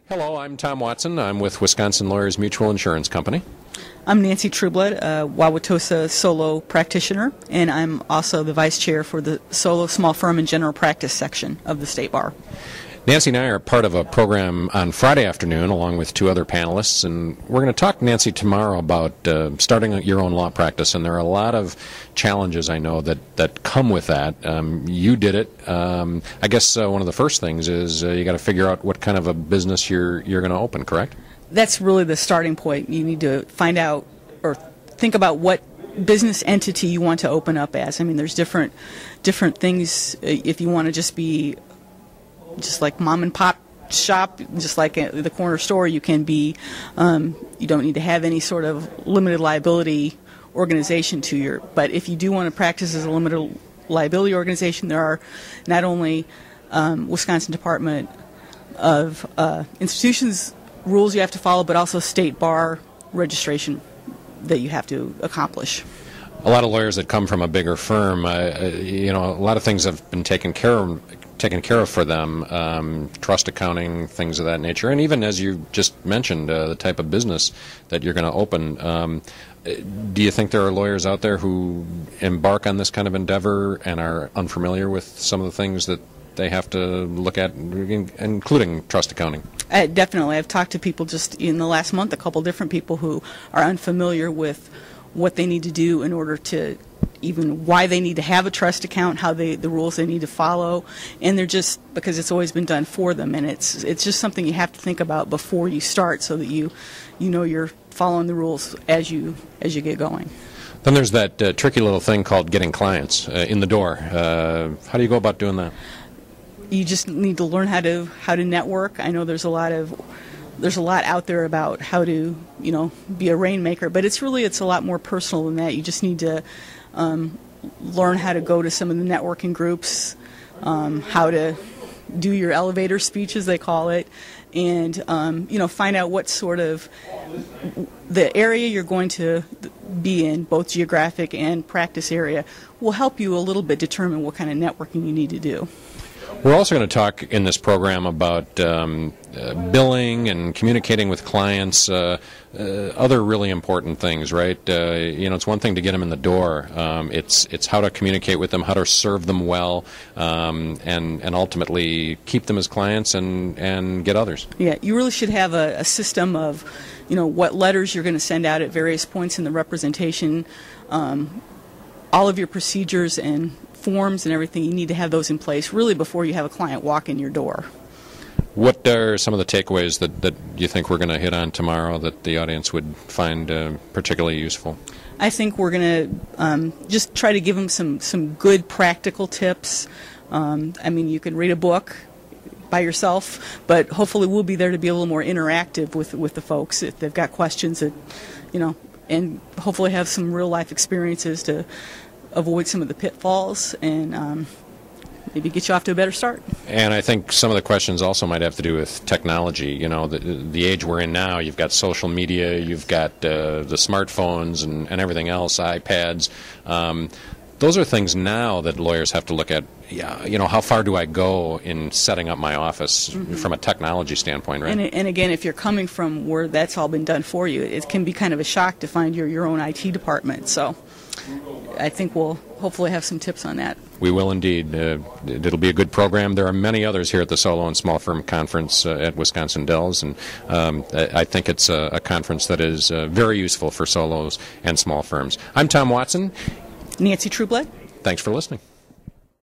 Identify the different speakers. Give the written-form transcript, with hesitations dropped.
Speaker 1: Hello, I'm Tom Watson. I'm with Wisconsin Lawyers Mutual Insurance Company.
Speaker 2: I'm Nancy Trueblood, a Wauwatosa solo practitioner, and I'm also the vice chair for the solo small firm and general practice section of the State Bar.
Speaker 1: Nancy and I are part of a program on Friday afternoon along with two other panelists, and we're going to talk, Nancy, tomorrow about starting your own law practice, and there are a lot of challenges, I know, that come with that. You did it. I guess one of the first things is you got to figure out what kind of a business you're going to open, correct?
Speaker 2: That's really the starting point. You need to find out or think about what business entity you want to open up as. I mean, there's different things. If you want to just be just like mom and pop shop, just like the corner store, you can be, you don't need to have any sort of limited liability organization to your, but if you do want to practice as a limited liability organization, there are not only Wisconsin Department of Institutions rules you have to follow, but also State Bar registration that you have to accomplish.
Speaker 1: A lot of lawyers that come from a bigger firm, a lot of things have been taken care of for them, trust accounting, things of that nature, and even as you just mentioned, the type of business that you're going to open. Do you think there are lawyers out there who embark on this kind of endeavor and are unfamiliar with some of the things that they have to look at, including trust accounting?
Speaker 2: Definitely. I've talked to people just in the last month, a couple different people who are unfamiliar with what they need to do in order to, even why they need to have a trust account, the rules they need to follow, and they're just, because it's always been done for them, and it's just something you have to think about before you start, so that you know you're following the rules as you get going.
Speaker 1: Then there's that tricky little thing called getting clients in the door. How do you go about doing that?
Speaker 2: You just need to learn how to network. I know there's a lot out there about how to be a rainmaker, but it's a lot more personal than that. You just need to learn how to go to some of the networking groups, how to do your elevator speech, as they call it, and find out what sort of the area you're going to be in, both geographic and practice area, will help you a little bit determine what kind of networking you need to do.
Speaker 1: We're also going to talk in this program about billing and communicating with clients, other really important things, right? It's one thing to get them in the door. It's how to communicate with them, how to serve them well, and ultimately keep them as clients and get others. Yeah,
Speaker 2: you really should have a system of, what letters you're going to send out at various points in the representation, all of your procedures and forms and everything. You need to have those in place really before you have a client walk in your door.
Speaker 1: What are some of the takeaways that you think we're going to hit on tomorrow that the audience would find particularly useful?
Speaker 2: I think we're going to just try to give them some good practical tips. You can read a book by yourself, but hopefully we'll be there to be a little more interactive with the folks if they've got questions that, and hopefully have some real life experiences to avoid some of the pitfalls and maybe get you off to a better start.
Speaker 1: And I think some of the questions also might have to do with technology. The age we're in now, you've got social media, you've got the smartphones and everything else, iPads. Those are things now that lawyers have to look at. How far do I go in setting up my office from a technology standpoint, right?
Speaker 2: And again, if you're coming from where that's all been done for you, it can be kind of a shock to find your own IT department. So I think we'll hopefully have some tips on that.
Speaker 1: We will indeed. It'll be a good program. There are many others here at the Solo and Small Firm Conference at Wisconsin Dells, and I think it's a conference that is very useful for solos and small firms. I'm Tom Watson.
Speaker 2: Nancy Trueblood.
Speaker 1: Thanks for listening.